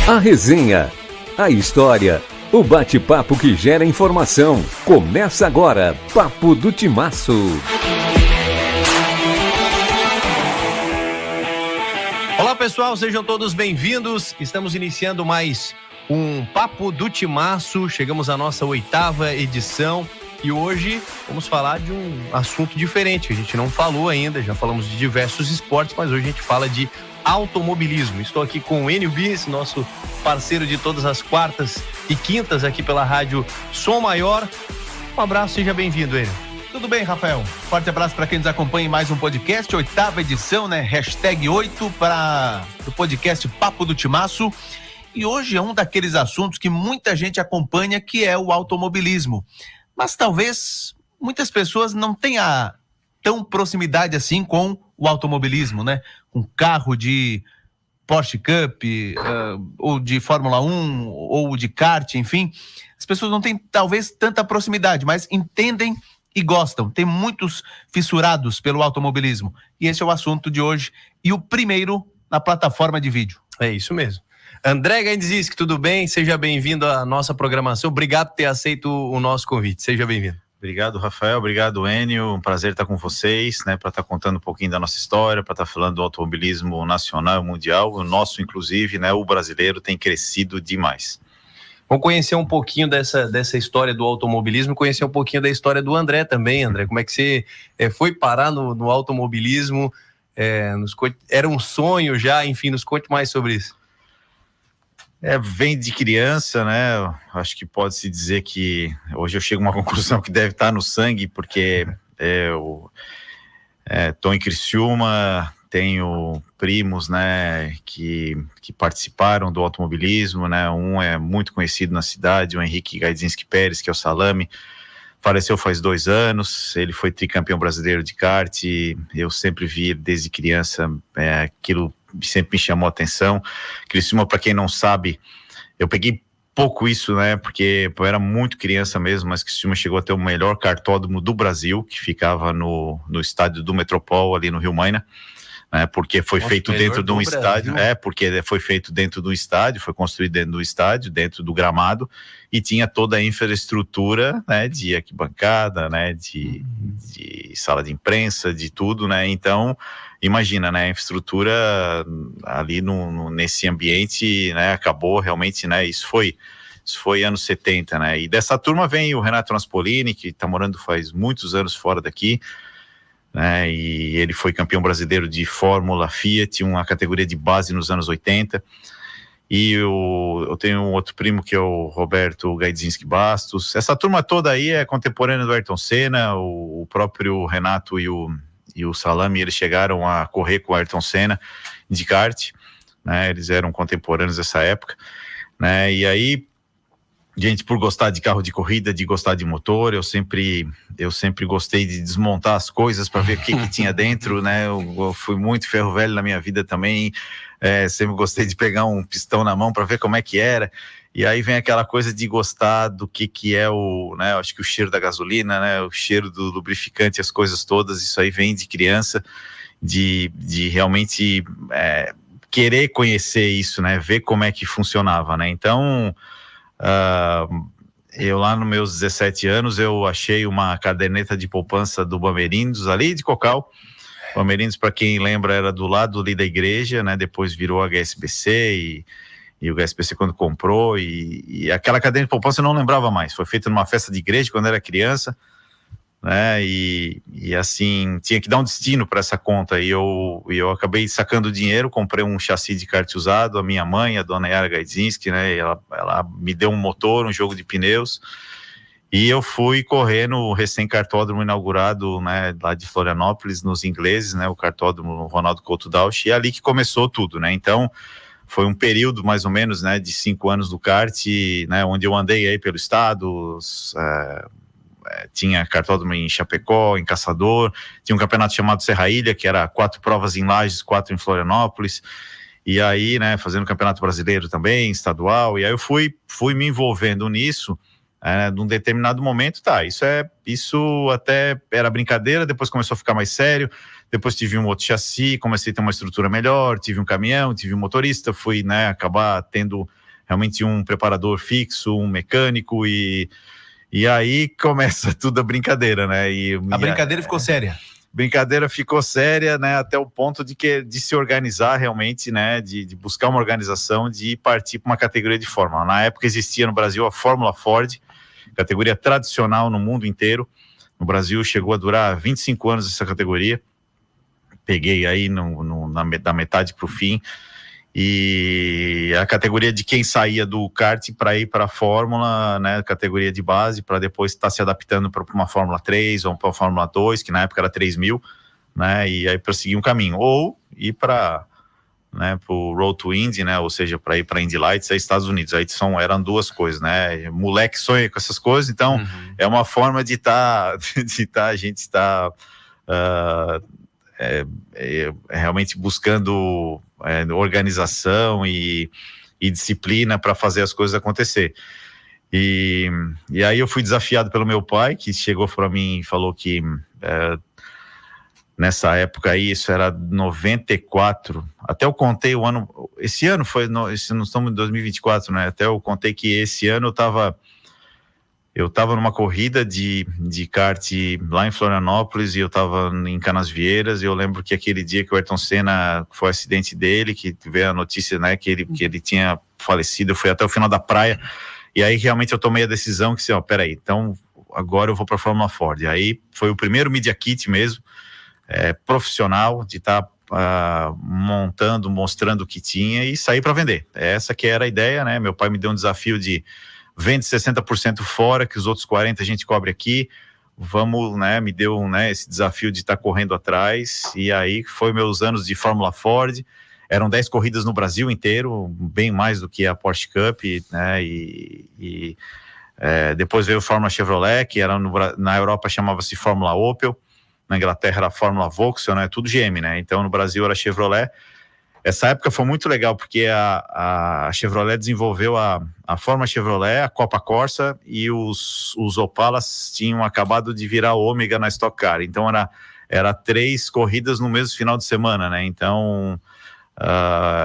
A resenha, a história, o bate-papo que gera informação. Começa agora, Papo do Timaço. Olá pessoal, sejam todos bem-vindos. Estamos iniciando mais um Papo do Timaço. Chegamos à nossa 8ª edição e hoje vamos falar de um assunto diferente. A gente não falou ainda, já falamos de diversos esportes, mas hoje a gente fala de automobilismo. Estou aqui com o Enio Bis, nosso parceiro de todas as quartas e quintas aqui pela rádio Som Maior. Um abraço, seja bem-vindo, Enio. Tudo bem, Rafael? Forte abraço para quem nos acompanha em mais um podcast, 8ª edição, né? #8 para o podcast Papo do Timaço. E hoje é um daqueles assuntos que muita gente acompanha, que é o automobilismo. Mas talvez muitas pessoas não tenham tão proximidade assim com o automobilismo, né? Um carro de Porsche Cup, ou de Fórmula 1, ou de kart, enfim. As pessoas não têm talvez tanta proximidade, mas entendem e gostam. Tem muitos fissurados pelo automobilismo. E esse é o assunto de hoje. E o primeiro na plataforma de vídeo. É isso mesmo. André Gaindziski, tudo bem? Seja bem-vindo à nossa programação. Obrigado por ter aceito o nosso convite. Seja bem-vindo. Obrigado, Rafael. Obrigado, Enio. Um prazer estar com vocês, né? Para estar contando um pouquinho da nossa história, para estar falando do automobilismo nacional e mundial. O nosso, inclusive, né? O brasileiro tem crescido demais. Vamos conhecer um pouquinho dessa história do automobilismo, conhecer um pouquinho da história do André também, André. Como é que você foi parar no automobilismo? Era um sonho já, enfim, nos conte mais sobre isso. Vem de criança, né? Acho que pode-se dizer que hoje eu chego a uma conclusão que deve estar no sangue, porque eu estou em Criciúma, tenho primos, né, que participaram do automobilismo, né? Um é muito conhecido na cidade, o Henrique Gaidzinski Pérez, que é o Salame, faleceu faz 2 anos, ele foi tricampeão brasileiro de kart, eu sempre vi desde criança, aquilo sempre me chamou a atenção. Criciúma, para quem não sabe, eu peguei pouco isso, né, porque eu era muito criança mesmo, mas Criciúma chegou a ter o melhor kartódromo do Brasil, que ficava no estádio do Metropol, ali no Rio Maina, né, porque foi feito dentro de um estádio, porque foi feito dentro do estádio, foi construído dentro do estádio, dentro do gramado, e tinha toda a infraestrutura, né, de arquibancada, né, de sala de imprensa, de tudo, né, então, imagina, né, a infraestrutura ali nesse ambiente, né, acabou realmente, né, isso foi anos 70, né, e dessa turma vem o Renato Naspolini, que está morando faz muitos anos fora daqui, né, e ele foi campeão brasileiro de Fórmula Fiat, uma categoria de base nos anos 80, e eu tenho um outro primo que é o Roberto Gaidzinski Bastos. Essa turma toda aí é contemporânea do Ayrton Senna, o próprio Renato e o Salame, eles chegaram a correr com o Ayrton Senna de kart, né, eles eram contemporâneos dessa época, né, e aí, gente, por gostar de carro de corrida, de gostar de motor, eu sempre gostei de desmontar as coisas para ver o que tinha dentro, né, eu fui muito ferro velho na minha vida também, sempre gostei de pegar um pistão na mão para ver como é que era, e aí vem aquela coisa de gostar do que é né, acho que o cheiro da gasolina, né, o cheiro do lubrificante, as coisas todas, isso aí vem de criança, de realmente querer conhecer isso, né, ver como é que funcionava, né, então eu lá nos meus 17 anos eu achei uma caderneta de poupança do Bamerindos ali de Cocal. Bamerindos, para quem lembra, era do lado ali da igreja, né, depois virou HSBC e o HSBC quando comprou e aquela caderneta de poupança eu não lembrava mais, foi feita numa festa de igreja quando era criança, né, e assim, tinha que dar um destino para essa conta, e eu acabei sacando dinheiro, comprei um chassi de kart usado, a minha mãe, a dona Yara Gaidzinski, né, e ela me deu um motor, um jogo de pneus, e eu fui correr no recém-kartódromo inaugurado, né, lá de Florianópolis, nos ingleses, né, o kartódromo Ronaldo Couto Dauch, e é ali que começou tudo, né, então foi um período mais ou menos, né, de 5 anos do kart, né, onde eu andei aí pelo estado, tinha kartódromo em Chapecó, em Caçador, tinha um campeonato chamado Serra Ilha, que era 4 provas em Lages, 4 em Florianópolis, e aí, né, fazendo campeonato brasileiro também, estadual, e aí eu fui me envolvendo nisso, num determinado momento, isso até era brincadeira, depois começou a ficar mais sério, depois tive um outro chassi, comecei a ter uma estrutura melhor, tive um caminhão, tive um motorista, fui, né, acabar tendo realmente um preparador fixo, um mecânico, e aí começa tudo a brincadeira, né? A brincadeira ficou séria. Brincadeira ficou séria, né, até o ponto de se organizar realmente, né, de buscar uma organização, de partir para uma categoria de Fórmula. Na época existia no Brasil a Fórmula Ford, categoria tradicional no mundo inteiro. No Brasil chegou a durar 25 anos essa categoria. Peguei aí da metade para o fim. E a categoria de quem saía do kart para ir para a Fórmula, né, categoria de base, para depois estar se adaptando para uma Fórmula 3 ou para uma Fórmula 2, que na época era 3.000, né, e aí prosseguir um caminho. Ou ir para, né, o Road to Indy, né, ou seja, para ir para Indy Lights, aí Estados Unidos. Aí eram duas coisas, né, moleque sonha com essas coisas, então é uma forma de a gente estar realmente buscando organização e disciplina para fazer as coisas acontecer. E aí eu fui desafiado pelo meu pai, que chegou para mim e falou que nessa época aí, isso era 94, até eu contei o ano, esse ano nós estamos em 2024, né, até eu contei que esse ano eu estava numa corrida de kart lá em Florianópolis e eu estava em Canasvieiras, e eu lembro que aquele dia que o Ayrton Senna foi o acidente dele, que veio a notícia, né, que ele tinha falecido, eu fui até o final da praia, e aí realmente eu tomei a decisão que assim, peraí, então agora eu vou para a Fórmula Ford. Aí foi o primeiro Media Kit mesmo, profissional, de estar mostrando o que tinha e sair para vender. Essa que era a ideia, né, meu pai me deu um desafio de vende 60% fora, que os outros 40% a gente cobre aqui, vamos, né, me deu, né, esse desafio de estar correndo atrás, e aí foi meus anos de Fórmula Ford, eram 10 corridas no Brasil inteiro, bem mais do que a Porsche Cup, né, depois veio a Fórmula Chevrolet, que era na Europa chamava-se Fórmula Opel, na Inglaterra era a Fórmula Vauxhall, né, tudo GM, né, então no Brasil era Chevrolet. Essa época foi muito legal, porque a Chevrolet desenvolveu a Fórmula Chevrolet, a Copa Corsa, e os Opalas tinham acabado de virar Ômega na Stock Car. Então era 3 corridas no mesmo final de semana, né? Então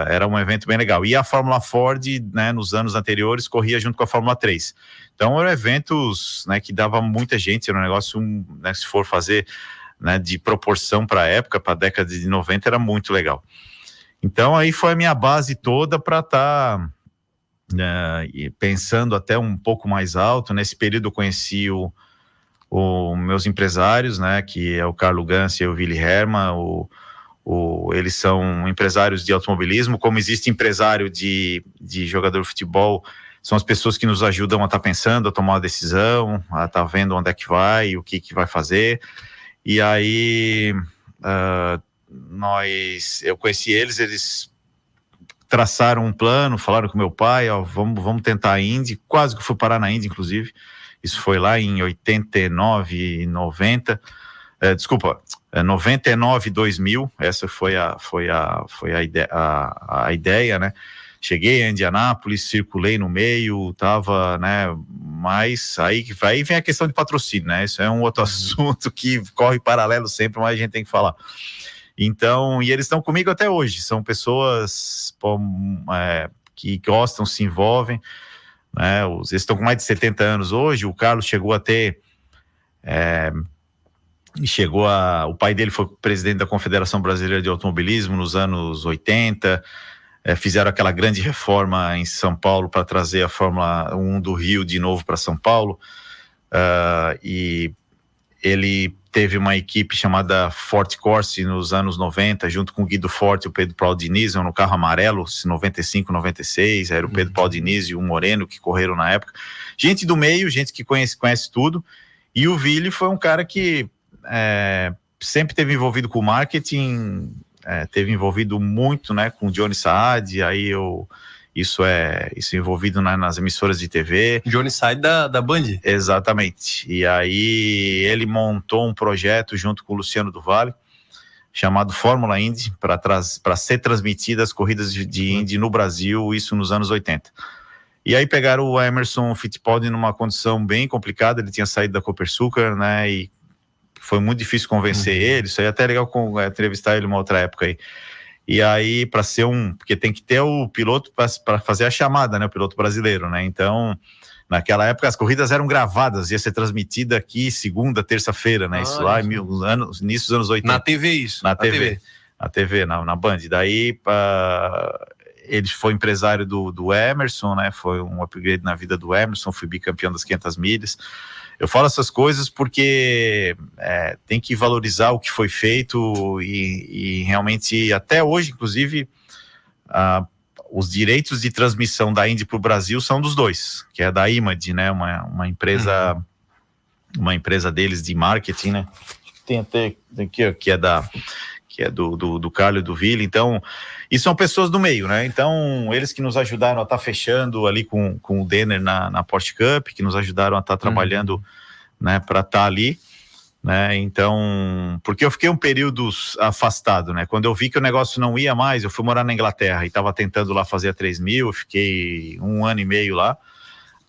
era um evento bem legal. E a Fórmula Ford, né, nos anos anteriores, corria junto com a Fórmula 3. Então eram eventos, né, que dava muita gente, era um negócio, né, se for fazer, né, de proporção para a época, para a década de 90, era muito legal. Então aí foi a minha base toda para estar pensando até um pouco mais alto. Nesse período eu conheci meus empresários, né, que é o Carlo Gansi e o Willy Hermann. Eles são empresários de automobilismo. Como existe empresário de jogador de futebol, são as pessoas que nos ajudam a estar pensando, a tomar uma decisão, a estar vendo onde é que vai, o que vai fazer. E aí eu conheci eles traçaram um plano, falaram com meu pai, vamos tentar a Indy, quase que fui parar na Indy, inclusive, isso foi lá em 89, 90, 99, 2000, essa foi a ideia, né, cheguei a Indianápolis, circulei no meio, tava, né, mas aí vem a questão de patrocínio, né, isso é um outro assunto que corre paralelo sempre, mas a gente tem que falar. Então, e eles estão comigo até hoje, são pessoas que gostam, se envolvem, né? Eles estão com mais de 70 anos hoje. O Carlos chegou a ter, o pai dele foi presidente da Confederação Brasileira de Automobilismo nos anos 80, fizeram aquela grande reforma em São Paulo para trazer a Fórmula 1 do Rio de novo para São Paulo, e ele teve uma equipe chamada Forte Corse nos anos 90, junto com o Guido Forte e o Pedro Paulo Diniz, no carro amarelo, 95, 96, era o Pedro Paulo Diniz e o Moreno que correram na época. Gente do meio, gente que conhece tudo. E o Willy foi um cara que sempre teve envolvido com marketing, teve envolvido muito, né, com o Johnny Saad, aí isso envolvido nas emissoras de TV. Johnny Saad da Band. Exatamente. E aí ele montou um projeto junto com o Luciano do Vale, chamado Fórmula Indy, para ser transmitida as corridas de Indy no Brasil, isso nos anos 80. E aí pegaram o Emerson Fittipaldi numa condição bem complicada, ele tinha saído da Copersucar, né, e foi muito difícil convencer ele, isso aí é até legal entrevistar ele uma outra época aí. E aí, para ser porque tem que ter o piloto para fazer a chamada, né? O piloto brasileiro, né? Então, naquela época, as corridas eram gravadas, ia ser transmitida aqui segunda, terça-feira, né? Isso lá início dos anos 80. Na TV, isso. Na TV, na Band. Daí, ele foi empresário do Emerson, né? Foi um upgrade na vida do Emerson, fui bicampeão das 500 milhas. Eu falo essas coisas porque tem que valorizar o que foi feito e realmente, até hoje, inclusive, os direitos de transmissão da Indy para o Brasil são dos dois, que é da Imad, né? Uma empresa deles de marketing, né? Tem até aqui, que é do Carlos e do Vili. Então, e são pessoas do meio, né? Então, eles que nos ajudaram a estar fechando ali com o Denner na Porsche Cup, que nos ajudaram a estar trabalhando, né, para estar ali, né? Então, porque eu fiquei um período afastado, né? Quando eu vi que o negócio não ia mais, eu fui morar na Inglaterra e estava tentando lá fazer a 3.000, eu fiquei 1 ano e meio lá.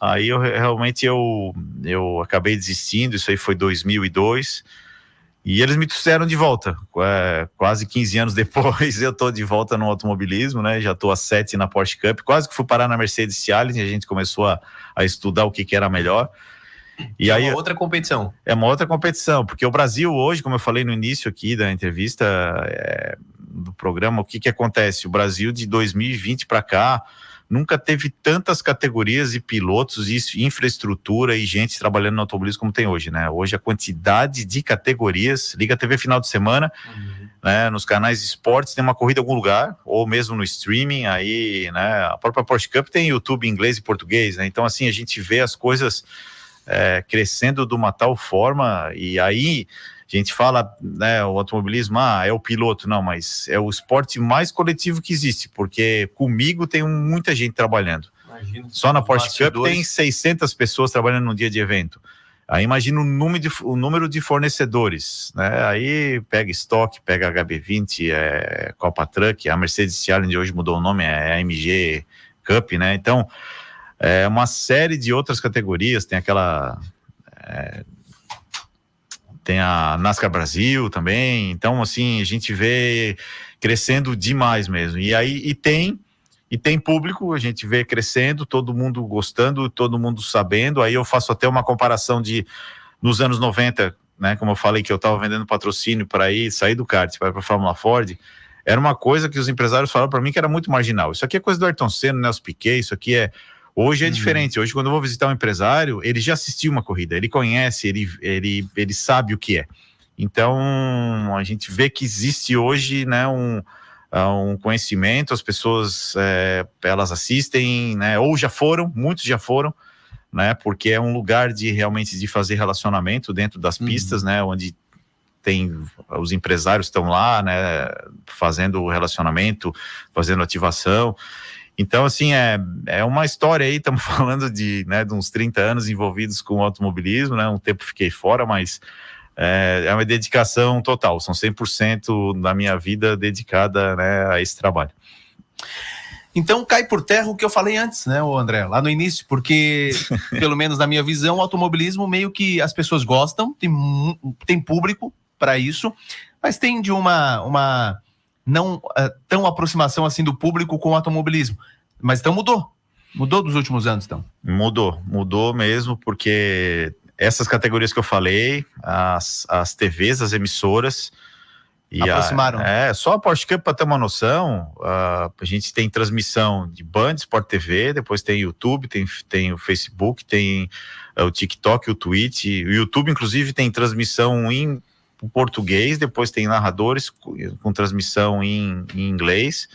Aí eu realmente acabei desistindo, isso aí foi 2002. E eles me trouxeram de volta, quase 15 anos depois eu tô de volta no automobilismo, né? Já tô há 7 na Porsche Cup, quase que fui parar na Mercedes Challenge, a gente começou a estudar o que era melhor. E aí, uma outra competição. É uma outra competição, porque o Brasil hoje, como eu falei no início aqui da entrevista, do programa, o que acontece? O Brasil de 2020 para cá, nunca teve tantas categorias e pilotos, infraestrutura e gente trabalhando no automobilismo como tem hoje, né? Hoje a quantidade de categorias, liga a TV final de semana, né? Nos canais de esportes tem uma corrida em algum lugar, ou mesmo no streaming, aí, né? A própria Porsche Cup tem YouTube em inglês e português, né? Então, assim, a gente vê as coisas crescendo de uma tal forma, e aí a gente fala, né, o automobilismo, é o piloto, não, mas é o esporte mais coletivo que existe, porque comigo tem muita gente trabalhando. Imagina, só na Porsche Cup tem 600 pessoas trabalhando no dia de evento. Aí imagina o número de fornecedores, né? Aí pega estoque, pega HB20, Copa Truck, a Mercedes Challenge hoje mudou o nome, é AMG Cup, né? Então, uma série de outras categorias, tem aquela... tem a NASCAR Brasil também, então assim, a gente vê crescendo demais mesmo, e aí tem público, a gente vê crescendo, todo mundo gostando, todo mundo sabendo. Aí eu faço até uma comparação nos anos 90, né, como eu falei que eu estava vendendo patrocínio para sair do kart, para a Fórmula Ford, era uma coisa que os empresários falaram para mim que era muito marginal. Isso aqui é coisa do Ayrton Senna, Nelson Piquet, isso aqui hoje é diferente. Hoje, quando eu vou visitar um empresário, ele já assistiu uma corrida, ele conhece, ele sabe o que é. Então, a gente vê que existe hoje, né, um conhecimento, as pessoas, elas assistem, né, ou muitos já foram, né, porque é um lugar realmente de fazer relacionamento dentro das pistas, né, onde os empresários estão lá, né, fazendo relacionamento, fazendo ativação. Então, assim, é uma história aí, estamos falando de uns 30 anos envolvidos com o automobilismo, né, um tempo fiquei fora, mas é uma dedicação total, são 100% da minha vida dedicada, né, a esse trabalho. Então cai por terra o que eu falei antes, né, André, lá no início, porque, pelo menos na minha visão, o automobilismo meio que as pessoas gostam, tem público para isso, mas tem de uma não tão aproximação assim do público com o automobilismo. Mas então mudou dos últimos anos, então? Mudou mesmo, porque essas categorias que eu falei, as TVs, as emissoras, aproximaram. Só a Porsche Cup, para ter uma noção, a gente tem transmissão de Band, Sport TV, depois tem YouTube, tem o Facebook, tem o TikTok, o Twitch, o YouTube inclusive tem transmissão em português, depois tem narradores com transmissão em inglês.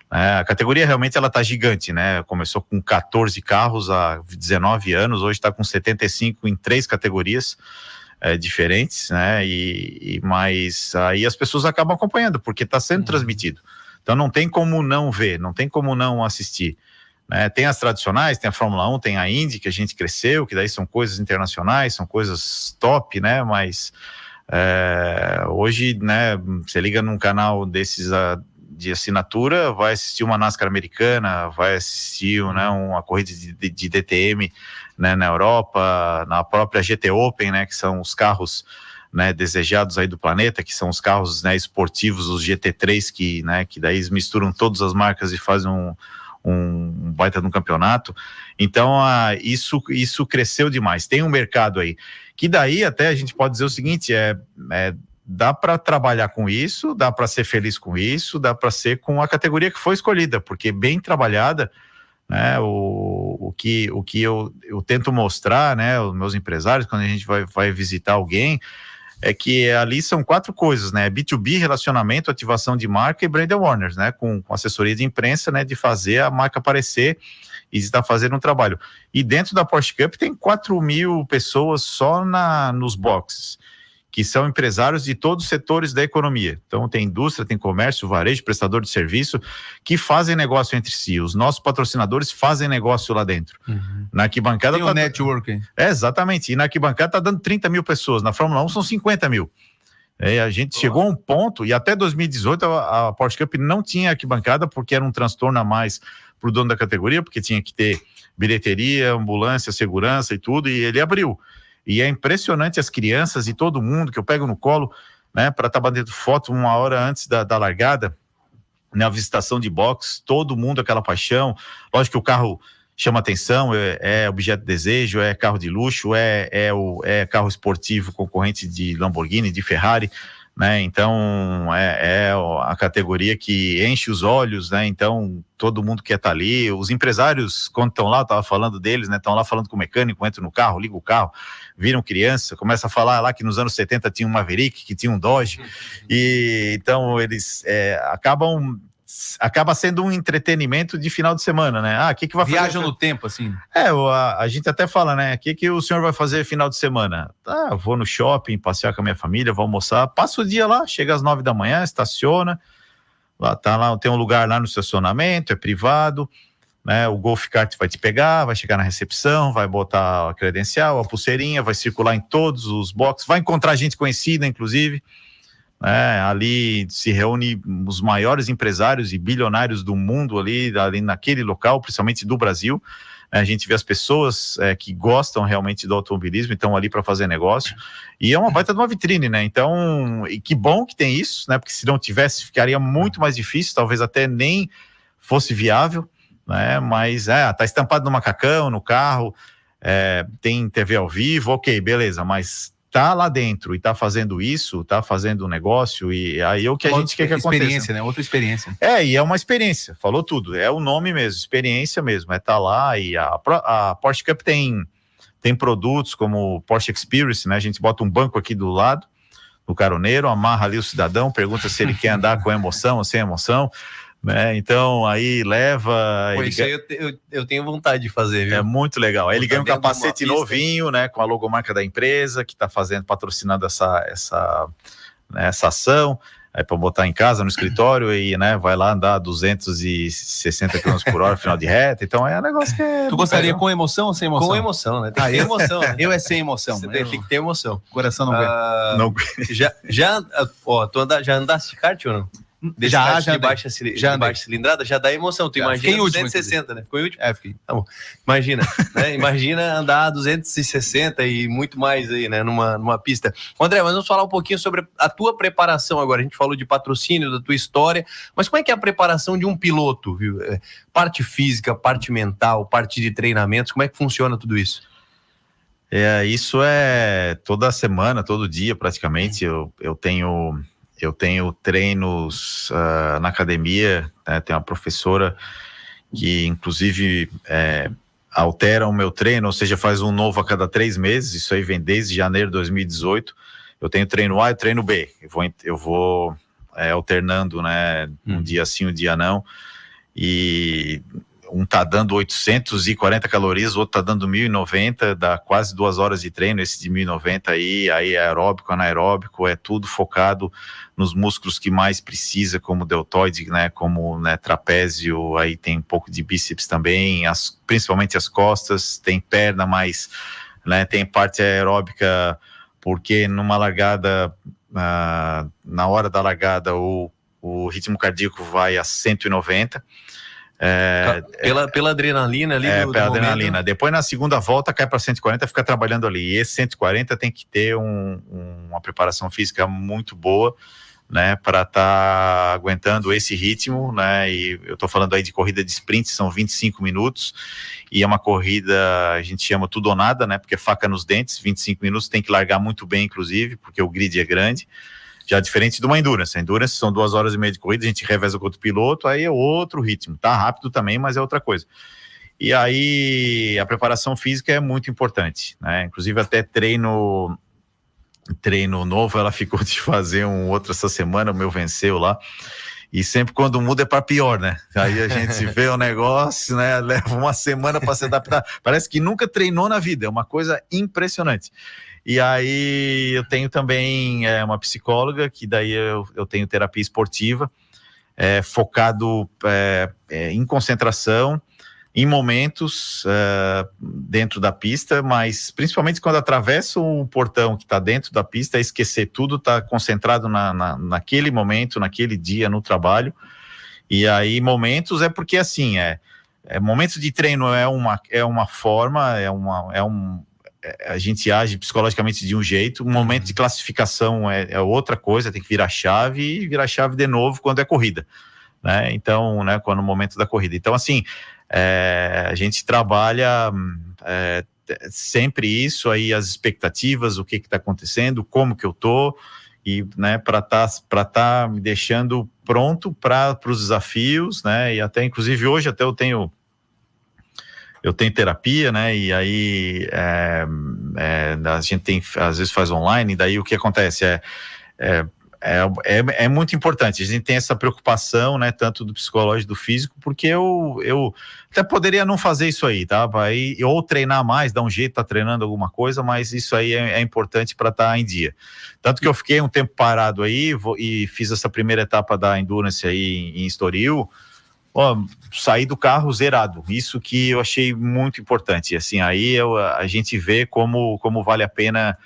A categoria realmente ela tá gigante, né? Começou com 14 carros há 19 anos, hoje está com 75 em 3 categorias diferentes, né? Mas aí as pessoas acabam acompanhando, porque está sendo transmitido. Então não tem como não ver, não tem como não assistir. Tem as tradicionais, tem a Fórmula 1, tem a Indy, que a gente cresceu, que daí são coisas internacionais, são coisas top, né? Mas hoje, né, você liga num canal desses de assinatura, vai assistir uma NASCAR americana, vai assistir, né, uma corrida de DTM, né, na Europa, na própria GT Open, né, que são os carros né, desejados aí do planeta, que são os carros, né, esportivos, os GT3, que daí eles misturam todas as marcas e fazem um baita de um campeonato. Então isso cresceu demais. Tem um mercado aí, que daí até a gente pode dizer o seguinte, dá para trabalhar com isso, dá para ser feliz com isso, dá para ser com a categoria que foi escolhida, porque bem trabalhada, né, o que eu tento mostrar, né, os meus empresários, quando a gente vai visitar alguém, é que ali são 4 coisas, né, B2B, relacionamento, ativação de marca e brand awareness, né, com assessoria de imprensa, né, de fazer a marca aparecer e está fazendo um trabalho. E dentro da Porsche Cup tem 4.000 pessoas só nos boxes, que são empresários de todos os setores da economia. Então tem indústria, tem comércio, varejo, prestador de serviço, que fazem negócio entre si. Os nossos patrocinadores fazem negócio lá dentro. Na arquibancada... Tem networking. Exatamente. E na arquibancada está dando 30 mil pessoas. Na Fórmula 1 são 50 mil. A gente chegou a um ponto, e até 2018 a Porsche Cup não tinha arquibancada, porque era um transtorno a mais para o dono da categoria, porque tinha que ter bilheteria, ambulância, segurança e tudo, e ele abriu. E é impressionante as crianças e todo mundo que eu pego no colo, né, para estar batendo foto 1 hora antes da largada, na visitação de box, todo mundo aquela paixão. Lógico que o carro chama atenção, é objeto de desejo, é carro de luxo, é carro esportivo concorrente de Lamborghini, de Ferrari, né? Então é a categoria que enche os olhos, né? Então todo mundo quer estar ali. Os empresários, quando estão lá, eu estava falando deles, né? Estão lá falando com o mecânico, entram no carro, ligam o carro, viram criança, começa a falar lá que nos anos 70 tinha um Maverick, que tinha um Dodge, e então eles acaba sendo um entretenimento de final de semana, né? O que vai fazer? Viajam no tempo, assim. A gente até fala, né? O que o senhor vai fazer final de semana? Eu vou no shopping, passear com a minha família, vou almoçar, passa o dia lá, chega às 9 da manhã, estaciona, lá tem um lugar lá no estacionamento, é privado, né? O Golf Kart vai te pegar, vai chegar na recepção, vai botar a credencial, a pulseirinha, vai circular em todos os boxes, vai encontrar gente conhecida, inclusive. Ali se reúne os maiores empresários e bilionários do mundo ali naquele local, principalmente do Brasil. A gente vê as pessoas que gostam realmente do automobilismo e estão ali para fazer negócio, e é uma baita de uma vitrine, né? Então, e que bom que tem isso, né? Porque se não tivesse, ficaria muito mais difícil, talvez até nem fosse viável, né? Mas tá estampado no macacão, no carro, tem TV ao vivo, ok, beleza, mas tá lá dentro e tá fazendo isso, tá fazendo um negócio, e aí o que a gente quer que aconteça. Experiência, né? Outra experiência. E é uma experiência, falou tudo, é o nome mesmo, experiência mesmo, tá lá, e a Porsche Cup tem produtos como o Porsche Experience, né? A gente bota um banco aqui do lado, do caroneiro, amarra ali o cidadão, pergunta se ele quer andar com emoção ou sem emoção, né? Então aí leva. Isso aí eu tenho vontade de fazer, viu? É muito legal. Aí ele ganha um capacete novinho, né? Com a logomarca da empresa que está patrocinando essa ação. Aí para botar em casa, no escritório, e né, vai lá andar 260 km por hora, final de reta. Então é um negócio que Tu gostaria com emoção ou sem emoção? Com emoção, né? Tem que ter emoção. Né? Eu sem emoção. Tem que ter emoção. Coração não aguenta. não... Já andaste de kart ou não? Já de baixa cilindrada, já dá emoção. Tu imagina 260, né? Ficou em último? Fiquei. Tá bom. Imagina, né? Imagina andar 260 e muito mais aí, né? Numa pista. André, mas vamos falar um pouquinho sobre a tua preparação agora. A gente falou de patrocínio, da tua história, mas como é que é a preparação de um piloto, viu? Parte física, parte mental, parte de treinamentos, como é que funciona tudo isso? Isso é toda semana, todo dia praticamente. Eu tenho treinos na academia, né? Tem uma professora que inclusive altera o meu treino, ou seja, faz um novo a cada 3 meses, isso aí vem desde janeiro de 2018, eu tenho treino A e treino B, eu vou alternando, né? Um dia sim, um dia não, e um tá dando 840 calorias, o outro tá dando 1.090, dá quase 2 horas de treino, esse de 1.090 aí é aeróbico, anaeróbico, é tudo focado nos músculos que mais precisa, como deltoide, né, como, né, trapézio, aí tem um pouco de bíceps também, principalmente as costas, tem perna, mas, né, tem parte aeróbica, porque numa largada, na hora da largada, o ritmo cardíaco vai a 190, Pela adrenalina ali pela adrenalina. Depois, na segunda volta, cai para 140, fica trabalhando ali. E esse 140 tem que ter uma preparação física muito boa, né, para estar aguentando esse ritmo, né, e eu estou falando aí de corrida de sprint, são 25 minutos, e é uma corrida, a gente chama tudo ou nada, né, porque faca nos dentes, 25 minutos, tem que largar muito bem, inclusive, porque o grid é grande, já diferente de uma endurance. A endurance são 2 horas e meia de corrida, a gente reveza com outro piloto, aí é outro ritmo, tá rápido também, mas é outra coisa. E aí, a preparação física é muito importante, né, inclusive até treino novo, ela ficou de fazer um outro essa semana, o meu venceu lá, e sempre quando muda é para pior, né? Aí a gente vê o negócio, né? Leva uma semana para se adaptar, parece que nunca treinou na vida, é uma coisa impressionante. E aí eu tenho também uma psicóloga, que daí eu tenho terapia esportiva, focado em concentração, em momentos dentro da pista, mas principalmente quando atravesso o portão que está dentro da pista, esquecer tudo, tá concentrado naquele momento, naquele dia, no trabalho. E aí momentos porque assim, momentos de treino é uma forma, a gente age psicologicamente de um jeito, um momento de classificação é outra coisa, tem que virar chave e virar chave de novo quando é corrida, né? Então, né, quando o momento da corrida. Então, assim, a gente trabalha sempre isso aí, as expectativas, o que está acontecendo, como que eu tô, e né, para tá me deixando pronto para os desafios, né? E até inclusive hoje até eu tenho terapia, né? E aí a gente às vezes faz online, e daí o que acontece é muito importante, a gente tem essa preocupação, né, tanto do psicológico, do físico, porque eu até poderia não fazer isso aí, tá? Ou treinar mais, dar um jeito, tá treinando alguma coisa, mas isso aí é importante para estar em dia. Tanto que eu fiquei um tempo parado aí, e fiz essa primeira etapa da Endurance aí em Estoril, saí do carro zerado, isso que eu achei muito importante, assim, aí a gente vê como vale a pena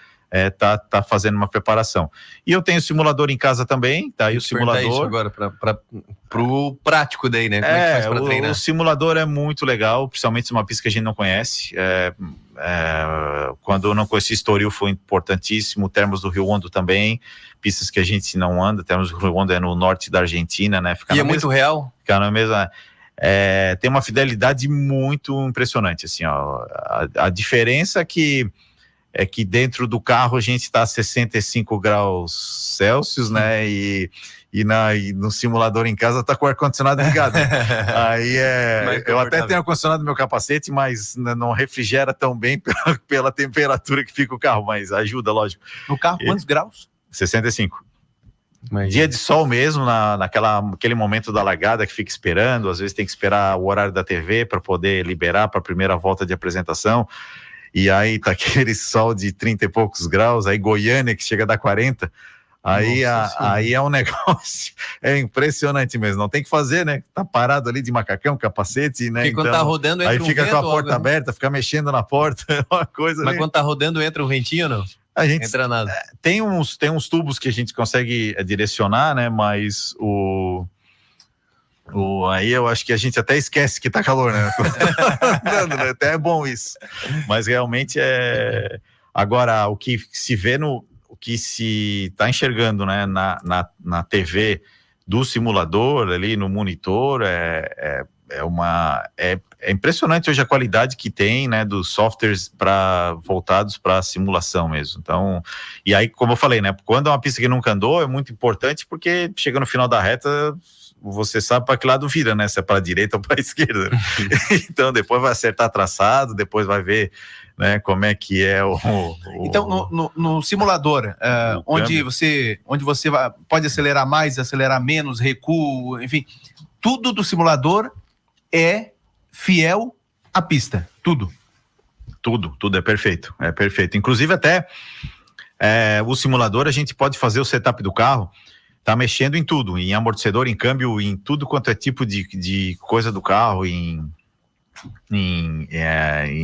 tá fazendo uma preparação. E eu tenho simulador em casa também, tá aí o simulador. Isso agora pro prático daí, né? Como é que faz pra treinar? O simulador é muito legal, principalmente uma pista que a gente não conhece. Quando eu não conheci Estoril foi importantíssimo, Termas do Rio Hondo também, pistas que a gente não anda. Termas do Rio Hondo é no norte da Argentina, né? E é muito real? Fica na mesma... tem uma fidelidade muito impressionante, assim, ó. A diferença é que dentro do carro a gente está a 65 graus Celsius, né? E no simulador em casa tá com o ar-condicionado ligado. Aí eu até tenho ar-condicionado no meu capacete, mas não refrigera tão bem pela temperatura que fica o carro, mas ajuda, lógico. No carro, quantos graus? 65. Imagina. Dia de sol mesmo, naquele momento da largada que fica esperando, às vezes tem que esperar o horário da TV para poder liberar para a primeira volta de apresentação. E aí tá aquele sol de 30 e poucos graus, aí Goiânia que chega a dar 40, aí é um negócio, é impressionante mesmo, não tem que fazer, né? Tá parado ali de macacão, capacete, né? Porque quando tá rodando entra aí fica vento, com a porta aberta, fica mexendo na porta, é uma coisa... Mas quando tá rodando entra um ventinho ou não? A gente entra nada. Tem uns tubos que a gente consegue direcionar, né? Mas aí eu acho que a gente até esquece que tá calor, né? Até é bom isso. Mas realmente agora, o que se vê o que se tá enxergando, né, na TV do simulador ali no monitor é impressionante hoje a qualidade que tem, né, dos softwares voltados para simulação mesmo. Então, e aí, como eu falei, né, quando é uma pista que nunca andou, é muito importante porque chega no final da reta, você sabe para que lado vira, né? Se é para a direita ou para a esquerda. Então, depois vai acertar traçado, depois vai ver, né, como é que é Então, no simulador, onde você pode acelerar mais, acelerar menos, recuo, enfim, tudo do simulador é fiel à pista, tudo. Tudo é perfeito, Inclusive até o simulador a gente pode fazer o setup do carro, tá mexendo em tudo, em amortecedor, em câmbio, em tudo quanto é tipo de coisa do carro, em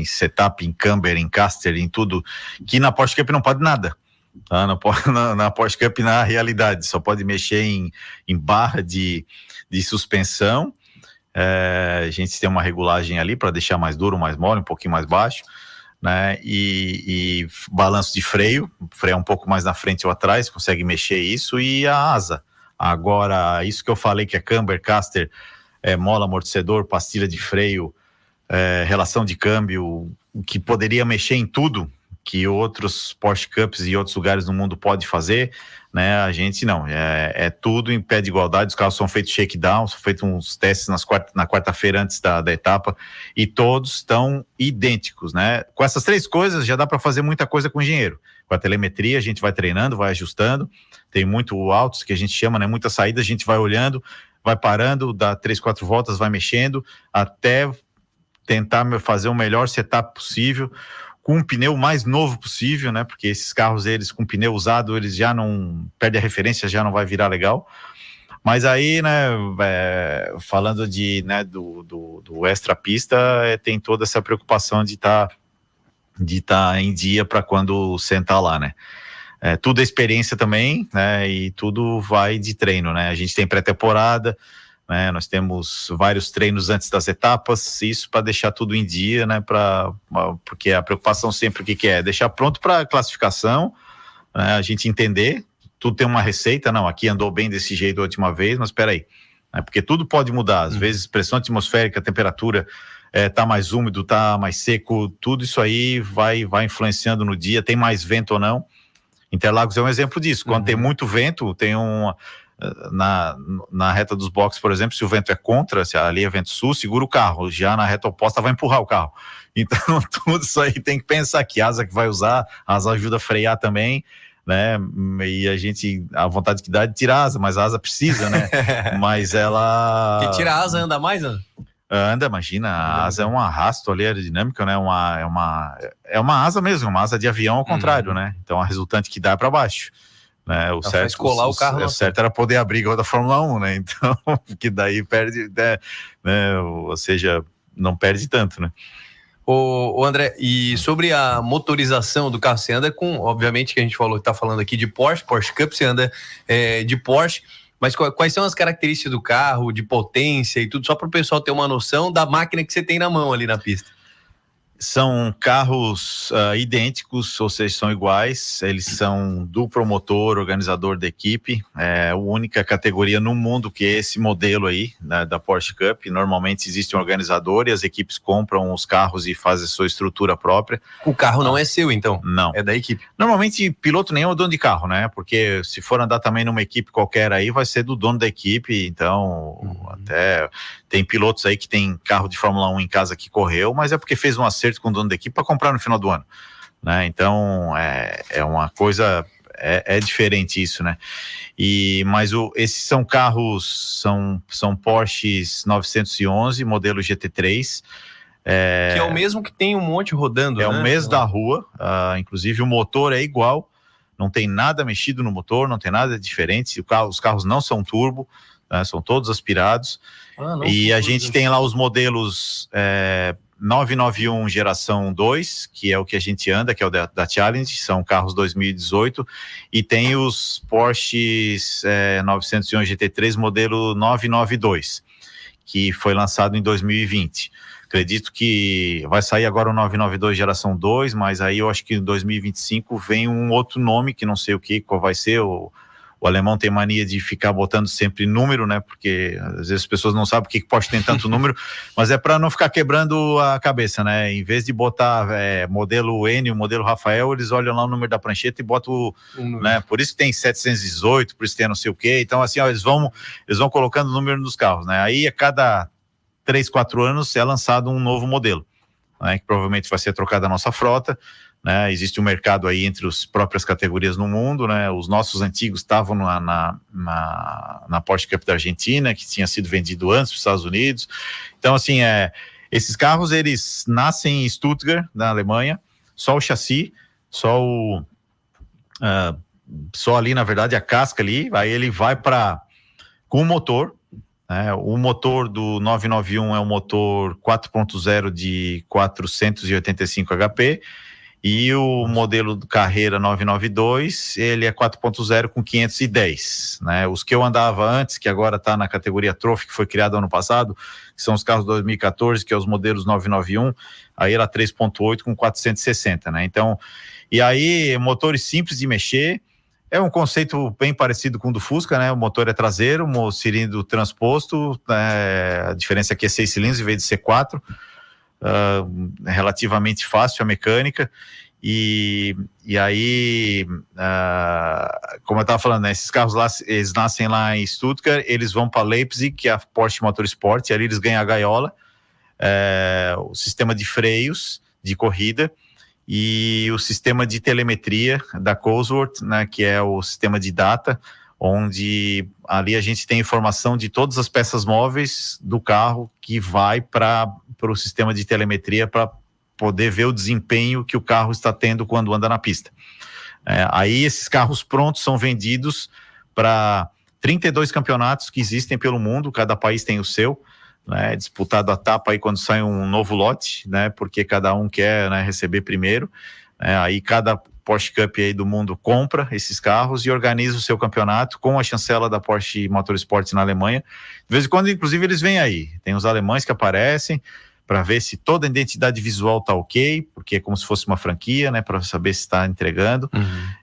setup, em camber, em caster, em tudo, que na Porsche Cup não pode nada. Tá? Na Porsche Cup, na realidade, só pode mexer em barra de suspensão, a gente tem uma regulagem ali para deixar mais duro, mais mole, um pouquinho mais baixo, né? E balanço de freio um pouco mais na frente ou atrás, consegue mexer isso, e a asa. Agora, isso que eu falei que é camber, caster, mola, amortecedor, pastilha de freio, relação de câmbio, que poderia mexer em tudo que outros Porsche Cups e outros lugares do mundo pode fazer, né? A gente não, é tudo em pé de igualdade. Os carros são feitos shakedown, são feitos uns testes na quarta-feira antes da etapa, e todos estão idênticos, né? Com essas 3 coisas já dá para fazer muita coisa com o engenheiro. Com a telemetria a gente vai treinando, vai ajustando, tem muito altos que a gente chama, né? Muita saída, a gente vai olhando, vai parando, dá 3, 4 voltas, vai mexendo, até tentar fazer o melhor setup possível, com um pneu mais novo possível, né? Porque esses carros, eles com pneu usado, eles já não perdem a referência, já não vai virar legal. Mas aí, né, falando do extra pista, tem toda essa preocupação de tá em dia para quando sentar lá, né? Tudo é experiência também, né? E tudo vai de treino, né? A gente tem pré-temporada, né? Nós temos vários treinos antes das etapas, isso para deixar tudo em dia, né? Porque a preocupação sempre o que é? Deixar pronto para classificação, né? A gente entender, tudo tem uma receita, não, aqui andou bem desse jeito a última vez, mas espera aí, né? Porque tudo pode mudar, às vezes pressão atmosférica, temperatura, tá mais úmido, tá mais seco, tudo isso aí vai influenciando no dia, tem mais vento ou não. Interlagos é um exemplo disso, quando tem muito vento, tem na reta dos boxes, por exemplo, se o vento é contra, se ali é vento sul, segura o carro, já na reta oposta vai empurrar o carro. Então tudo isso aí tem que pensar, que asa que vai usar, a asa ajuda a frear também, né? E a vontade que dá de tirar a asa, mas a asa precisa, né? Mas ela... Porque tira a asa, anda mais, né? Anda, imagina, a asa é um arrasto ali aerodinâmico, né? É uma asa mesmo, uma asa de avião ao contrário, né? Então a resultante que dá é para baixo. Né, o certo, colar o carro, o certo era poder abrir igual da Fórmula 1, né? Então, que daí perde, né? Ou seja, não perde tanto, né? Ô André, e sobre a motorização do carro, você anda com, obviamente que a gente tá falando aqui de Porsche Cup, você anda de Porsche, mas quais são as características do carro, de potência e tudo, só para o pessoal ter uma noção da máquina que você tem na mão ali na pista? São carros idênticos, ou seja, são iguais, eles são duplo motor, organizador da equipe, a única categoria no mundo que é esse modelo aí, né, da Porsche Cup. Normalmente existe um organizador e as equipes compram os carros e fazem sua estrutura própria. O carro não é seu, então? Não. É da equipe? Normalmente, piloto nenhum é o dono de carro, né, porque se for andar também numa equipe qualquer aí, vai ser do dono da equipe, então até tem pilotos aí que tem carro de Fórmula 1 em casa que correu, mas é porque fez um acerto com o dono da equipe para comprar no final do ano, né? Então é uma coisa, é diferente isso, né? Mas esses são carros, são Porsches 911 modelo GT3, que é o mesmo que tem um monte rodando, né? O mesmo da rua, inclusive o motor é igual, não tem nada mexido no motor, não tem nada diferente, os carros não são turbo, né? São todos aspirados, e a gente tem lá os modelos 991 geração 2, que é o que a gente anda, que é o da Challenge, são carros 2018, e tem os Porsches 911 GT3 modelo 992, que foi lançado em 2020. Acredito que vai sair agora o 992 geração 2, mas aí eu acho que em 2025 vem um outro nome, que não sei qual vai ser. O alemão tem mania de ficar botando sempre número, né? Porque às vezes as pessoas não sabem por que Porsche tem tanto número, mas é para não ficar quebrando a cabeça, né? Em vez de botar modelo N, o modelo Rafael, eles olham lá o número da prancheta e botam, né? Por isso que tem 718, por isso que tem não sei o quê. Então, assim, eles vão colocando o número nos carros, né? Aí a cada 3, 4 anos é lançado um novo modelo, né? Que provavelmente vai ser trocado a nossa frota. Né, existe um mercado aí entre as próprias categorias no mundo, né? Os nossos antigos estavam na Porsche Cup da Argentina, que tinha sido vendido antes para os Estados Unidos. Então, assim, esses carros, eles nascem em Stuttgart, na Alemanha, só o chassi, só ali, na verdade, a casca ali, aí ele vai com o motor, né? O motor do 991 é um motor 4.0 de 485 HP, E o modelo do Carreira 992, ele é 4.0 com 510, né? Os que eu andava antes, que agora está na categoria Trophy, que foi criado ano passado, que são os carros 2014, que é os modelos 991, aí era 3.8 com 460, né? Então, e aí, motores simples de mexer, é um conceito bem parecido com o do Fusca, né? O motor é traseiro, o cilindro transposto, a diferença aqui é 6 cilindros em vez de ser 4, é relativamente fácil a mecânica, e aí, como eu estava falando, né, esses carros lá, eles nascem lá em Stuttgart, eles vão para Leipzig, que é a Porsche Motorsport, e ali eles ganham a gaiola, o sistema de freios de corrida, e o sistema de telemetria da Cosworth, né, que é o sistema de data, onde ali a gente tem informação de todas as peças móveis do carro que vai para o sistema de telemetria para poder ver o desempenho que o carro está tendo quando anda na pista. Aí esses carros prontos são vendidos para 32 campeonatos que existem pelo mundo, cada país tem o seu, né, disputado a etapa aí quando sai um novo lote, né, porque cada um quer, né, receber primeiro, aí cada Porsche Cup aí do mundo compra esses carros e organiza o seu campeonato com a chancela da Porsche Motorsport na Alemanha. De vez em quando, inclusive, eles vêm aí, tem os alemães que aparecem para ver se toda a identidade visual tá ok, porque é como se fosse uma franquia, né, para saber se está entregando.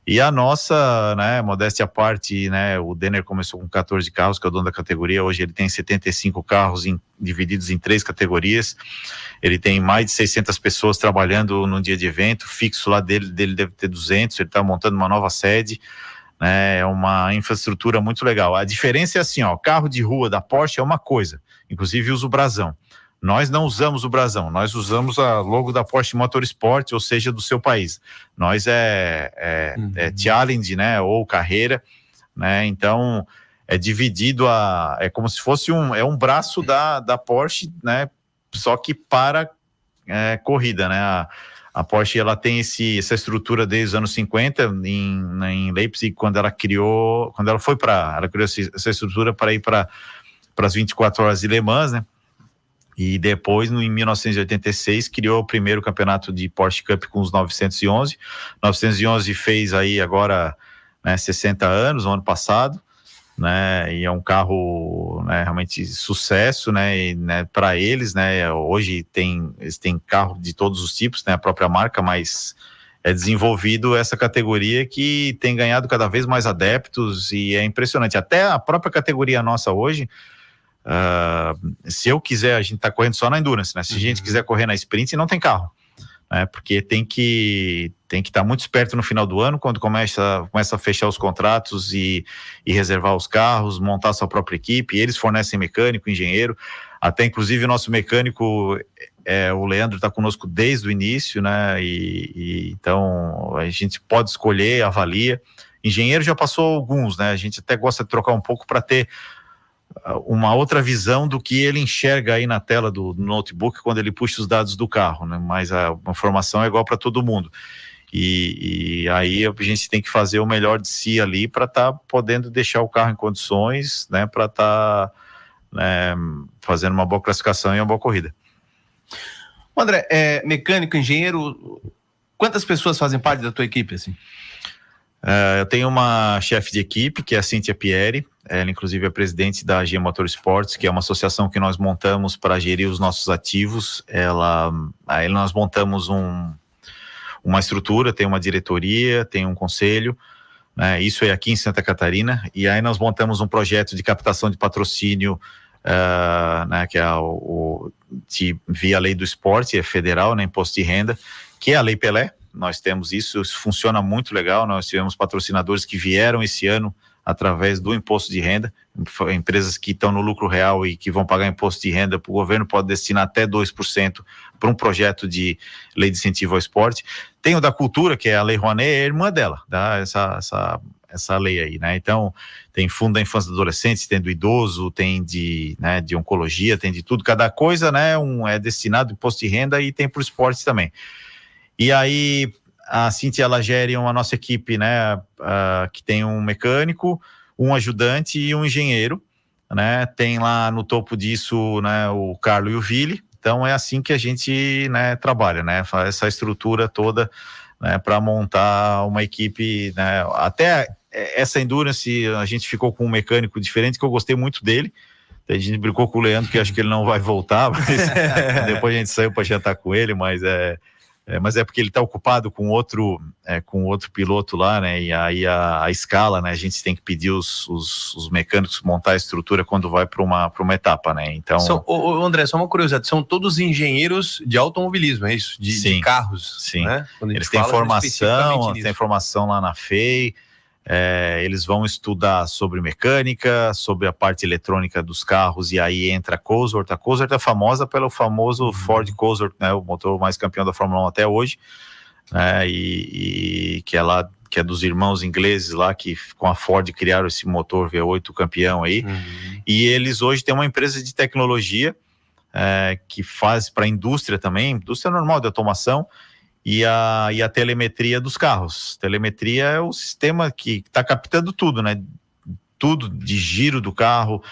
E a nossa, né, modéstia à parte, né, o Denner começou com 14 carros, que é o dono da categoria, hoje ele tem 75 carros divididos em 3 categorias, ele tem mais de 600 pessoas trabalhando no dia de evento, fixo lá dele deve ter 200, ele está montando uma nova sede, né, é uma infraestrutura muito legal. A diferença é assim, ó, carro de rua da Porsche é uma coisa, inclusive usa o brasão. Nós não usamos o brasão, nós usamos a logo da Porsche Motorsport, ou seja, do seu país. Nós é Challenge, né, ou Carreira, né, então é dividido, é como se fosse um braço da Porsche, né, só que para corrida, né, a Porsche, ela tem essa estrutura desde os anos 50, em Leipzig, quando ela criou essa estrutura para ir para as 24 horas de Le Mans, né, e depois, em 1986, criou o primeiro campeonato de Porsche Cup com os 911. 911 fez aí agora, né, 60 anos, no ano passado, né, e é um carro, né, realmente sucesso, né, e, né, para eles, né, hoje eles têm carro de todos os tipos, né, a própria marca, mas é desenvolvido essa categoria que tem ganhado cada vez mais adeptos e é impressionante. Até a própria categoria nossa hoje, se eu quiser, a gente tá correndo só na Endurance, né? Se a gente quiser correr na Sprint, não tem carro, né? Porque tem que estar muito esperto no final do ano, quando começa a fechar os contratos e reservar os carros, montar sua própria equipe. Eles fornecem mecânico, engenheiro, até inclusive o nosso mecânico, o Leandro, está conosco desde o início, né? E então a gente pode escolher, avalia. Engenheiro já passou alguns, né? A gente até gosta de trocar um pouco para ter uma outra visão do que ele enxerga aí na tela do notebook quando ele puxa os dados do carro, né? Mas a informação é igual para todo mundo. E aí a gente tem que fazer o melhor de si ali para estar podendo deixar o carro em condições, né? Para estar fazendo uma boa classificação e uma boa corrida. André, mecânico, engenheiro, quantas pessoas fazem parte da tua equipe, assim? Eu tenho uma chefe de equipe, que é a Cíntia Pieri. Ela, inclusive, é presidente da AG Motorsports, que é uma associação que nós montamos para gerir os nossos ativos. Aí nós montamos uma estrutura, tem uma diretoria, tem um conselho, né? Isso é aqui em Santa Catarina. E aí nós montamos um projeto de captação de patrocínio, né, que é via lei do esporte, é federal, né, imposto de renda, que é a Lei Pelé. Nós temos isso funciona muito legal. Nós tivemos patrocinadores que vieram esse ano através do imposto de renda, empresas que estão no lucro real e que vão pagar imposto de renda, o governo pode destinar até 2% para um projeto de lei de incentivo ao esporte. Tem o da cultura, que é a Lei Rouanet, é a irmã dela, tá? Essa lei aí, né? Então, tem fundo da infância e adolescentes, tem do idoso, tem de oncologia, tem de tudo, cada coisa, né, é destinado imposto de renda e tem para o esporte também. E aí, a Cíntia, ela gere a nossa equipe, né, que tem um mecânico, um ajudante e um engenheiro, né, tem lá no topo disso, né, o Carlos e o Vili. Então é assim que a gente, né, trabalha, né, essa estrutura toda, né, para montar uma equipe, né, até essa Endurance a gente ficou com um mecânico diferente que eu gostei muito dele. A gente brincou com o Leandro que acho que ele não vai voltar, mas depois a gente saiu para jantar com ele, mas é porque ele está ocupado com outro piloto lá, né? E aí a escala, né? A gente tem que pedir os mecânicos montar a estrutura quando vai para uma etapa, né? Então, André, só uma curiosidade, são todos engenheiros de automobilismo, é isso? De carros? Sim. Né? Eles têm formação lá na FEI. Eles vão estudar sobre mecânica, sobre a parte eletrônica dos carros, e aí entra a Cosworth. A Cosworth é famosa pelo famoso Ford Cosworth, né, o motor mais campeão da Fórmula 1 até hoje, né, e que é dos irmãos ingleses lá, que com a Ford criaram esse motor V8 campeão aí. E eles hoje têm uma empresa de tecnologia que faz para a indústria também, indústria normal de automação, e a telemetria dos carros. Telemetria é o sistema que está captando tudo, né? Tudo de giro do carro.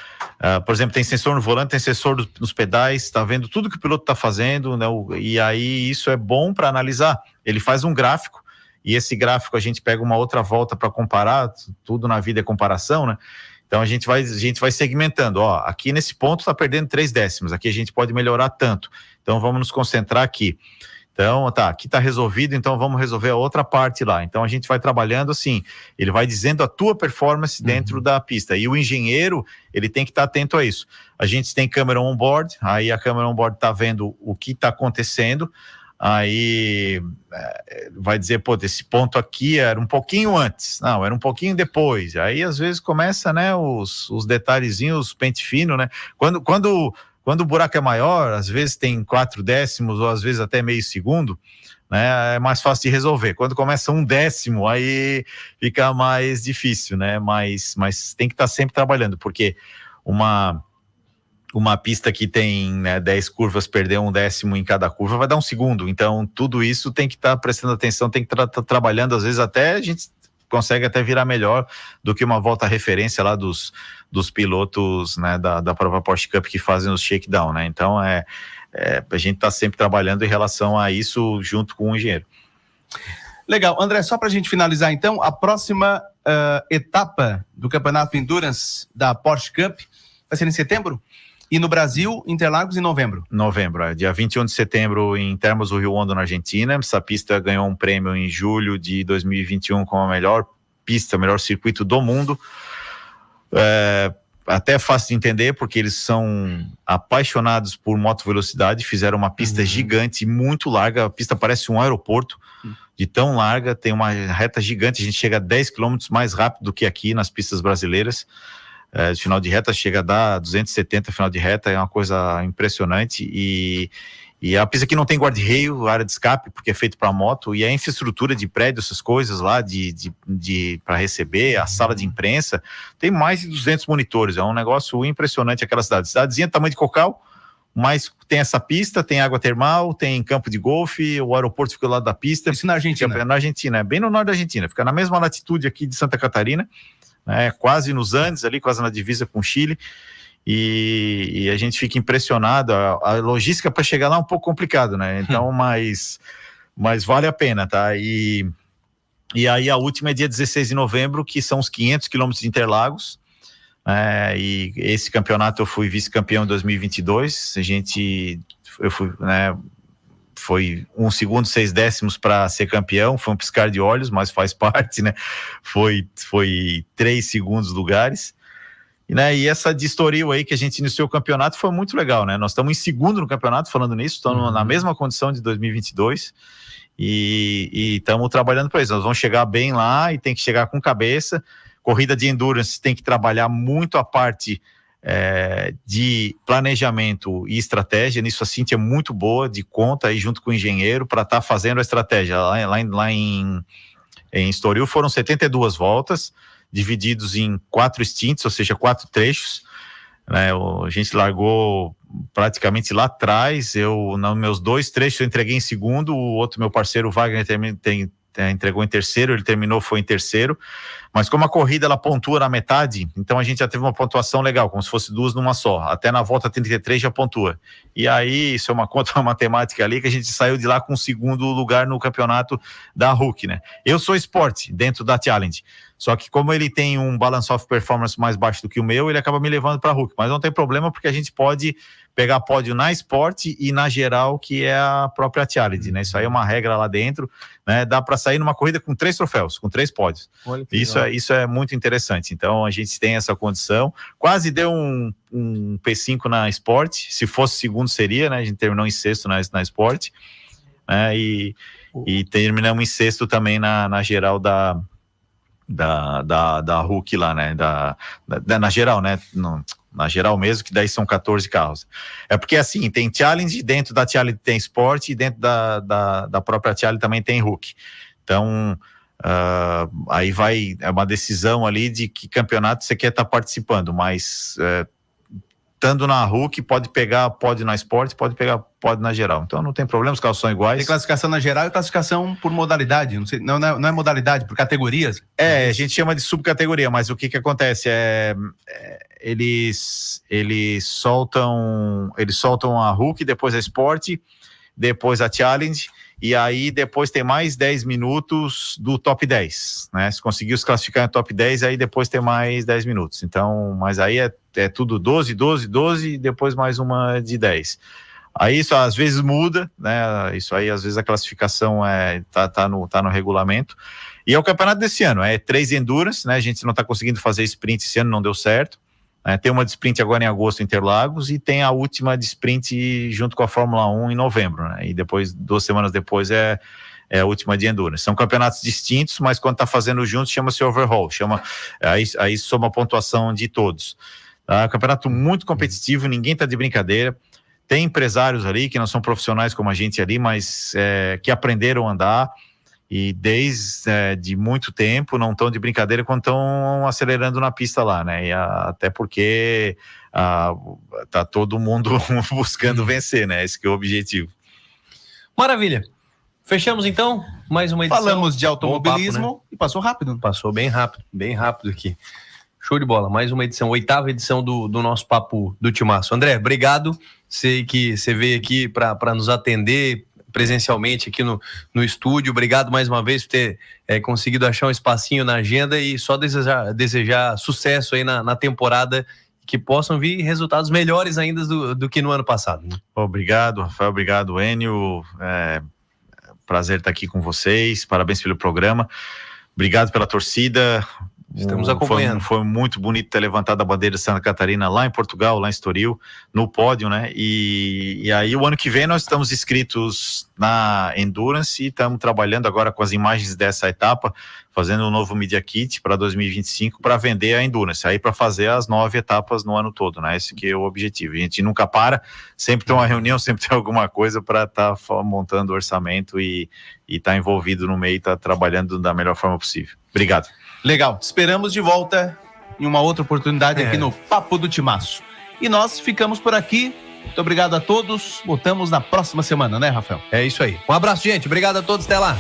Por exemplo, tem sensor no volante, tem sensor nos pedais, está vendo tudo que o piloto está fazendo, né? E aí isso é bom para analisar. Ele faz um gráfico, e esse gráfico a gente pega uma outra volta para comparar. Tudo na vida é comparação, né? Então a gente vai segmentando. Ó, aqui nesse ponto está perdendo 3 décimos, aqui a gente pode melhorar tanto. Então vamos nos concentrar aqui. Então, aqui está resolvido, então vamos resolver a outra parte lá. Então, a gente vai trabalhando assim, ele vai dizendo a tua performance dentro da pista. E o engenheiro, ele tem que estar atento a isso. A gente tem câmera on-board, aí a câmera on-board está vendo o que está acontecendo, aí vai dizer, pô, esse ponto aqui era um pouquinho antes, não, era um pouquinho depois. Aí, às vezes, começa, né, os detalhezinhos, pente fino, né? Quando o buraco é maior, às vezes tem 4 décimos ou às vezes até meio segundo, né? É mais fácil de resolver. Quando começa 1 décimo, aí fica mais difícil, né? Mas tem que estar sempre trabalhando, porque uma pista que tem, né, 10 curvas, perder 1 décimo em cada curva vai dar 1 segundo. Então, tudo isso tem que estar prestando atenção, tem que estar trabalhando, às vezes até a gente consegue até virar melhor do que uma volta referência lá dos pilotos, né, da própria Porsche Cup que fazem os shakedown, né? Então a gente está sempre trabalhando em relação a isso junto com o engenheiro. Legal, André, só para a gente finalizar então, a próxima etapa do Campeonato Endurance da Porsche Cup vai ser em setembro? E no Brasil, Interlagos, em novembro? Novembro, dia 21 de setembro em Termas do Rio Hondo, na Argentina. Essa pista ganhou um prêmio em julho de 2021 como a melhor pista, o melhor circuito do mundo. Até é fácil de entender, porque eles são apaixonados por motovelocidade, fizeram uma pista gigante, muito larga, a pista parece um aeroporto, de tão larga, tem uma reta gigante, a gente chega a 10 km mais rápido do que aqui nas pistas brasileiras. De final de reta chega a dar 270 final de reta, é uma coisa impressionante, e a pista aqui não tem guarda-reio, área de escape, porque é feito para moto, e a infraestrutura de prédio, essas coisas lá para receber, a sala de imprensa, tem mais de 200 monitores, é um negócio impressionante aquela cidadezinha, tamanho de Cocal, mas tem essa pista, tem água termal, tem campo de golfe, o aeroporto fica ao lado da pista. Isso na Argentina? Na Argentina, bem no norte da Argentina, fica na mesma latitude aqui de Santa Catarina, quase nos Andes, ali quase na divisa com o Chile, e a gente fica impressionado. A logística para chegar lá é um pouco complicado, né? Então, mas vale a pena, tá? E aí a última é dia 16 de novembro, que são os 500 quilômetros de Interlagos, e esse campeonato eu fui vice-campeão em 2022, eu fui, né, foi 1 segundo, 6 décimos para ser campeão, foi um piscar de olhos, mas faz parte, né? Foi 3 segundos lugares, e essa de Estoril aí que a gente iniciou o campeonato foi muito legal, né? Nós estamos em segundo no campeonato, falando nisso, estamos na mesma condição de 2022 e estamos trabalhando para isso. Nós vamos chegar bem lá e tem que chegar com cabeça. Corrida de endurance tem que trabalhar muito a parte de planejamento e estratégia. Nisso a Cíntia é muito boa, de conta aí junto com o engenheiro para estar fazendo a estratégia. Lá em Estoril foram 72 voltas, divididos em 4 stints, ou seja, 4 trechos, né? A gente largou praticamente lá atrás, nos meus 2 trechos eu entreguei em segundo, o outro, meu parceiro Wagner, entregou em terceiro, ele terminou, foi em terceiro, mas como a corrida ela pontua na metade, então a gente já teve uma pontuação legal, como se fosse 2 numa só, até na volta 33 já pontua, e aí isso é uma conta uma matemática ali, que a gente saiu de lá com o 2º lugar no campeonato da RUC, né? Eu sou Sport, dentro da Challenge, só que como ele tem um balance of performance mais baixo do que o meu, ele acaba me levando para a RUC, mas não tem problema, porque a gente pode pegar pódio na Sport e na geral, que é a própria Challenge, né? Isso aí é uma regra lá dentro, né? Dá para sair numa corrida com 3 troféus, com 3 pódios. Isso é muito interessante. Então a gente tem essa condição. Quase deu um P5 na Sport. Se fosse segundo seria, né? A gente terminou em sexto na Sport, né? E terminamos em sexto também na geral da RUC lá, né? Na geral, né? Na geral mesmo, que daí são 14 carros. É porque assim, tem Challenge, dentro da Challenge tem Sport, e dentro da própria Challenge também tem RUC. Então, aí é uma decisão ali de que campeonato você quer estar participando, mas estando na RUC, pode pegar pódio na Sport, pode pegar pódio na geral. Então não tem problema, os carros são iguais. Tem classificação na geral e classificação por modalidade, não sei, não é modalidade, por categorias? A gente chama de subcategoria, mas o que acontece eles soltam a RUC, depois a Sport, depois a Challenge, e aí depois tem mais 10 minutos do top 10, né? Se conseguir se classificar no top 10, aí depois tem mais 10 minutos. Então, mas aí é tudo 12, 12, 12 e depois mais uma de 10. Aí isso às vezes muda, né? Isso aí às vezes a classificação tá no regulamento. E é o campeonato desse ano, 3 endurance, né? A gente não tá conseguindo fazer sprint esse ano, não deu certo. Tem uma de sprint agora em agosto em Interlagos e tem a última de sprint junto com a Fórmula 1 em novembro, né? E depois, 2 semanas depois, é a última de Endurance. São campeonatos distintos, mas quando tá fazendo juntos chama-se overhaul, aí soma a pontuação de todos. Campeonato muito competitivo, ninguém tá de brincadeira. Tem empresários ali que não são profissionais como a gente ali, mas que aprenderam a andar, e desde muito tempo não estão de brincadeira quando estão acelerando na pista lá, né? E até porque tá todo mundo buscando vencer, né? Esse que é o objetivo. Maravilha. Fechamos então mais uma edição. Falamos de automobilismo, papo, né? E passou rápido. Passou bem rápido aqui. Show de bola, mais uma edição, 8ª edição do nosso Papo do Timaço. André, obrigado. Sei que você veio aqui para nos atender presencialmente aqui no estúdio. Obrigado mais uma vez por ter conseguido achar um espacinho na agenda, e só desejar sucesso aí na temporada, que possam vir resultados melhores ainda do que no ano passado, né? Obrigado, Rafael, obrigado, Enio. Prazer estar aqui com vocês, parabéns pelo programa. Obrigado pela torcida. Estamos acompanhando. Foi muito bonito ter levantado a bandeira de Santa Catarina lá em Portugal, lá em Estoril, no pódio, né? E aí o ano que vem nós estamos inscritos na Endurance e estamos trabalhando agora com as imagens dessa etapa, fazendo um novo Media Kit para 2025 para vender a Endurance, aí para fazer as 9 etapas no ano todo, né? Esse que é o objetivo. A gente nunca para, sempre tem uma reunião, sempre tem alguma coisa para estar montando o orçamento e estar envolvido no meio e estar trabalhando da melhor forma possível. Obrigado. Legal, esperamos de volta em uma outra oportunidade aqui no Papo do Timaço. E nós ficamos por aqui. Muito obrigado a todos. Voltamos na próxima semana, né, Rafael? É isso aí. Um abraço, gente. Obrigado a todos. Até lá.